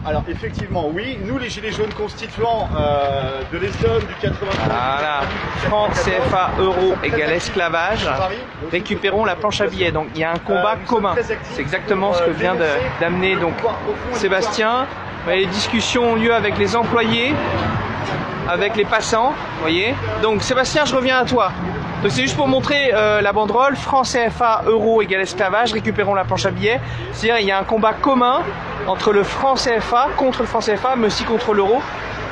Alors effectivement, oui, nous les Gilets jaunes constituants de l'Essonne, du 93... Voilà, franc CFA euro égale esclavage, récupérons la planche à billets. Donc il y a un combat commun. C'est exactement ce que vient d'amener donc Sébastien. Les discussions ont lieu avec les employés, avec les passants, vous voyez. Donc Sébastien, je reviens à toi. Donc c'est juste pour montrer la banderole, franc CFA euro égale esclavage, récupérons la planche à billets. C'est-à-dire il y a un combat commun entre le franc CFA, contre le franc CFA, mais aussi contre l'euro,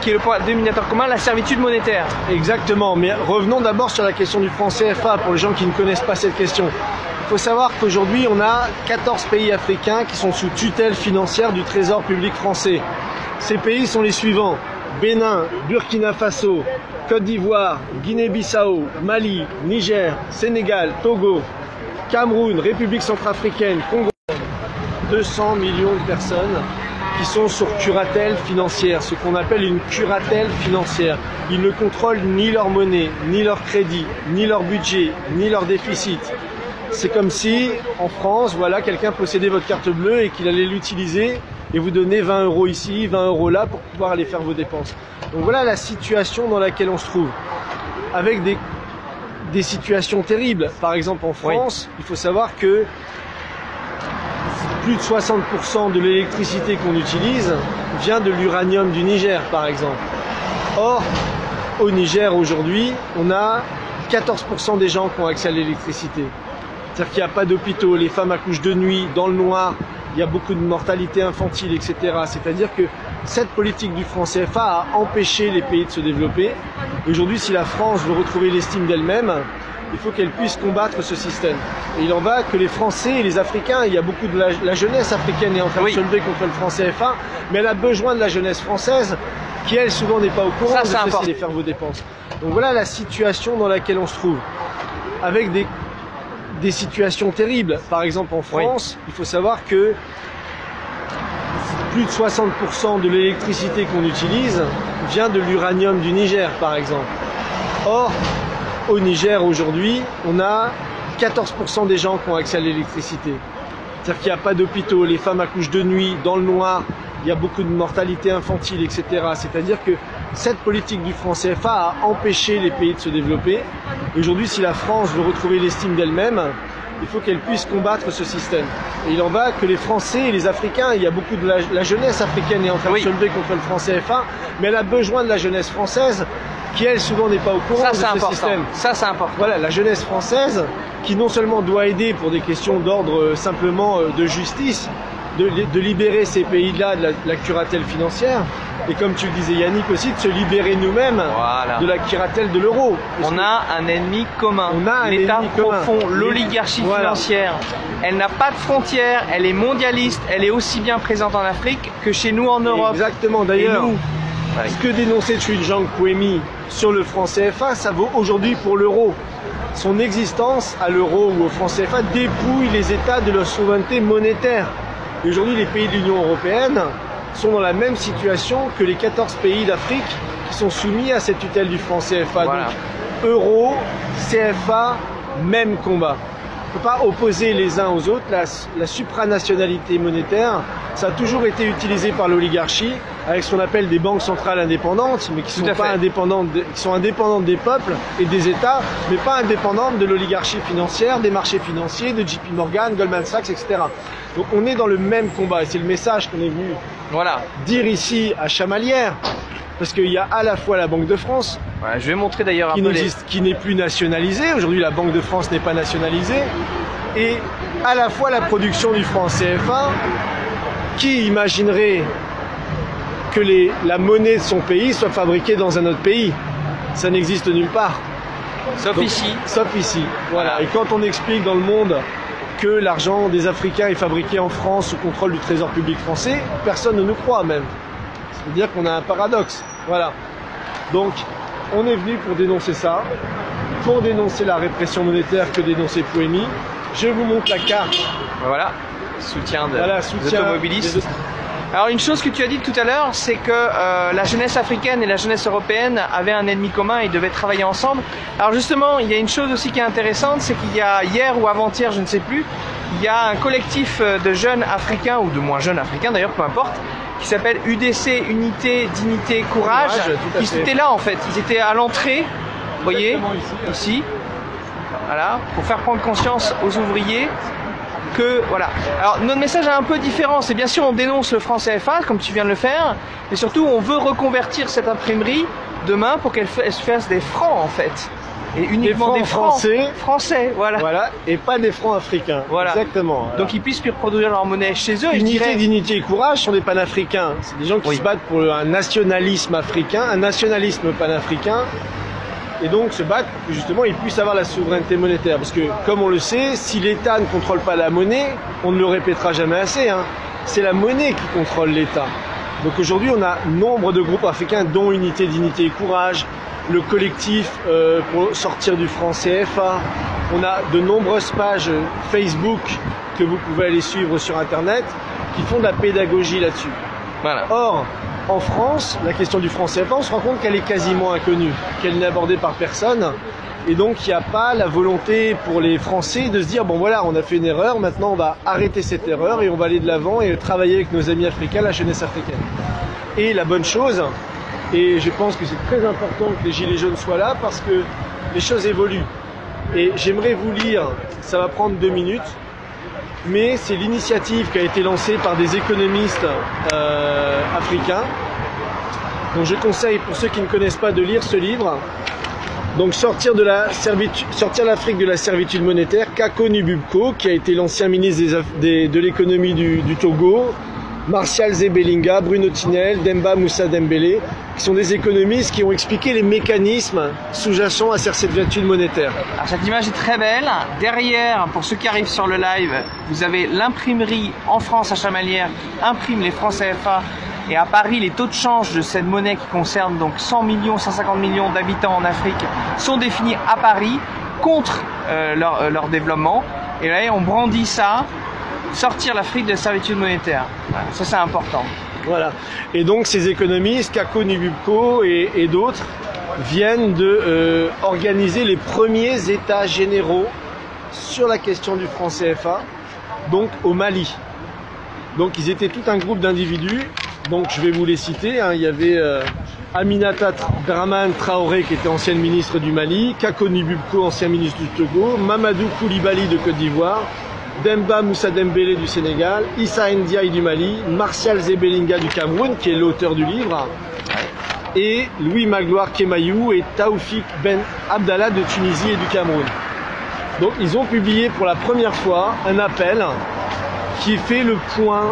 qui est le point dénominateur commun, la servitude monétaire. Exactement, mais revenons d'abord sur la question du franc CFA, pour les gens qui ne connaissent pas cette question. Il faut savoir qu'aujourd'hui, on a 14 pays africains qui sont sous tutelle financière du Trésor public français. Ces pays sont les suivants: Bénin, Burkina Faso, Côte d'Ivoire, Guinée-Bissau, Mali, Niger, Sénégal, Togo, Cameroun, République centrafricaine, Congo. 200 millions de personnes qui sont sur curatelle financière, ce qu'on appelle une curatelle financière. Ils ne contrôlent ni leur monnaie, ni leur crédit, ni leur budget, ni leur déficit. C'est comme si, en France, voilà, quelqu'un possédait votre carte bleue et qu'il allait l'utiliser et vous donner 20 € ici, 20 € là pour pouvoir aller faire vos dépenses. Donc voilà la situation dans laquelle on se trouve, avec des situations terribles. Par exemple en France, il faut savoir que plus de 60% de l'électricité qu'on utilise vient de l'uranium du Niger, par exemple. Or, au Niger aujourd'hui, on a 14% des gens qui ont accès à l'électricité. C'est-à-dire qu'il n'y a pas d'hôpitaux, les femmes accouchent de nuit, dans le noir, il y a beaucoup de mortalité infantile, etc. C'est-à-dire que cette politique du franc CFA a empêché les pays de se développer. Aujourd'hui, si la France veut retrouver l'estime d'elle-même, il faut qu'elle puisse combattre ce système. Et il en va que les Français et les Africains, il y a beaucoup de la jeunesse africaine est en train de se lever contre le franc CFA, mais elle a besoin de la jeunesse française, qui elle souvent n'est pas au courant de ceci, de faire vos dépenses. Donc voilà la situation dans laquelle on se trouve, avec des situations terribles. Par exemple en France, il faut savoir que plus de 60% de l'électricité qu'on utilise vient de l'uranium du Niger, par exemple. Or, au Niger aujourd'hui, on a 14% des gens qui ont accès à l'électricité. C'est-à-dire qu'il n'y a pas d'hôpitaux, les femmes accouchent de nuit, dans le noir, il y a beaucoup de mortalité infantile, etc. C'est-à-dire que cette politique du franc CFA a empêché les pays de se développer. Aujourd'hui, si la France veut retrouver l'estime d'elle-même, il faut qu'elle puisse combattre ce système. Et il en va que les Français et les Africains, il y a beaucoup de la jeunesse africaine est en train de se lever contre le franc CFA, mais elle a besoin de la jeunesse française, qui elle souvent n'est pas au courant de ce système. Ça c'est important. Voilà, la jeunesse française qui non seulement doit aider pour des questions d'ordre simplement de justice, de libérer ces pays-là de la curatelle financière, et comme tu le disais Yannick aussi, de se libérer nous-mêmes de la curatelle de l'euro. On a un ennemi commun, l'État profond, l'oligarchie financière. Elle n'a pas de frontières, elle est mondialiste, elle est aussi bien présente en Afrique que chez nous en Europe. Exactement, d'ailleurs. Ce que dénonçait Tshilhang Pouemi sur le franc CFA, ça vaut aujourd'hui pour l'euro. Son existence à l'euro ou au franc CFA dépouille les États de leur souveraineté monétaire. Et aujourd'hui, les pays de l'Union européenne sont dans la même situation que les 14 pays d'Afrique qui sont soumis à cette tutelle du franc CFA. Donc, euro, CFA, même combat. On ne peut pas opposer les uns aux autres. La supranationalité monétaire, ça a toujours été utilisé par l'oligarchie avec ce qu'on appelle des banques centrales indépendantes, mais qui sont pas indépendantes, qui sont indépendantes des peuples et des États, mais pas indépendantes de l'oligarchie financière, des marchés financiers, de JP Morgan, Goldman Sachs, etc. Donc on est dans le même combat et c'est le message qu'on est venu dire ici à Chamalières. Parce qu'il y a à la fois la Banque de France, je vais montrer d'ailleurs qui n'est plus nationalisée. Aujourd'hui, la Banque de France n'est pas nationalisée. Et à la fois la production du franc CFA, qui imaginerait que la monnaie de son pays soit fabriquée dans un autre pays. Ça n'existe nulle part. Sauf ici. Sauf ici. Voilà. Et quand on explique dans le monde que l'argent des Africains est fabriqué en France sous contrôle du Trésor public français, personne ne nous croit même. C'est-à-dire qu'on a un paradoxe. Voilà. Donc, on est venu pour dénoncer ça, pour dénoncer la répression monétaire que dénonçait Pouemi. Je vous montre la carte. Voilà, soutien des automobilistes. Alors une chose que tu as dit tout à l'heure, c'est que la jeunesse africaine et la jeunesse européenne avaient un ennemi commun et devaient travailler ensemble. Alors justement, il y a une chose aussi qui est intéressante, c'est qu'il y a hier ou avant-hier, je ne sais plus, il y a un collectif de jeunes africains, ou de moins jeunes africains d'ailleurs, peu importe, qui s'appelle UDC, Unité, Dignité, Courage. Ils étaient là en fait, ils étaient à l'entrée, vous voyez, ici, voilà, pour faire prendre conscience aux ouvriers que, voilà. Alors notre message est un peu différent, c'est bien sûr on dénonce le franc CFA, comme tu viens de le faire, mais surtout on veut reconvertir cette imprimerie demain pour qu'elle fasse des francs en fait. Et uniquement des francs français, voilà. Voilà, et pas des francs africains. Voilà. Exactement. Voilà. Donc ils puissent reproduire leur monnaie chez eux. Unité, dignité et courage sont des panafricains. C'est des gens qui se battent pour un nationalisme africain, un nationalisme panafricain. Et donc se battent pour que justement ils puissent avoir la souveraineté monétaire. Parce que, comme on le sait, si l'État ne contrôle pas la monnaie, on ne le répétera jamais assez, hein, c'est la monnaie qui contrôle l'État. Donc aujourd'hui on a nombre de groupes africains dont Unité, dignité et courage, le collectif pour sortir du franc CFA. On a de nombreuses pages Facebook que vous pouvez aller suivre sur Internet qui font de la pédagogie là-dessus. Voilà. Or, en France, la question du franc CFA, on se rend compte qu'elle est quasiment inconnue, qu'elle n'est abordée par personne. Et donc, il n'y a pas la volonté pour les Français de se dire, bon voilà, on a fait une erreur, maintenant on va arrêter cette erreur et on va aller de l'avant et travailler avec nos amis africains, la jeunesse africaine. Et la bonne chose, et je pense que c'est très important que les Gilets jaunes soient là parce que les choses évoluent. Et j'aimerais vous lire, ça va prendre 2 minutes, mais c'est l'initiative qui a été lancée par des économistes africains. Donc je conseille pour ceux qui ne connaissent pas de lire ce livre. Donc sortir l'Afrique de la servitude monétaire, Kako Nububko, qui a été l'ancien ministre de l'économie du Togo, Martial Zebelinga, Bruno Tinel, Demba Moussa Dembélé, qui sont des économistes qui ont expliqué les mécanismes sous-jacents à cette servitude monétaire. Alors cette image est très belle. Derrière, pour ceux qui arrivent sur le live, vous avez l'imprimerie en France à Chamalières qui imprime les francs CFA. Et à Paris, les taux de change de cette monnaie qui concerne donc 100 millions, 150 millions d'habitants en Afrique sont définis à Paris contre leur développement. Et là, on brandit ça. Sortir l'Afrique de la servitude monétaire. Voilà, ça c'est important. Voilà. Et donc ces économistes, Kako Nububko et d'autres, viennent de organiser les premiers états généraux sur la question du franc CFA, donc au Mali. Donc ils étaient tout un groupe d'individus, donc je vais vous les citer, hein. Il y avait Aminata Dramane Traoré qui était ancienne ministre du Mali, Kako Nububko, ancien ministre du Togo, Mamadou Koulibaly de Côte d'Ivoire, Demba Moussa Dembélé du Sénégal, Issa Ndiaye du Mali, Martial Zebelinga du Cameroun, qui est l'auteur du livre, et Louis Magloire Kemayou et Taoufik Ben Abdallah de Tunisie et du Cameroun. Donc ils ont publié pour la première fois un appel qui fait le point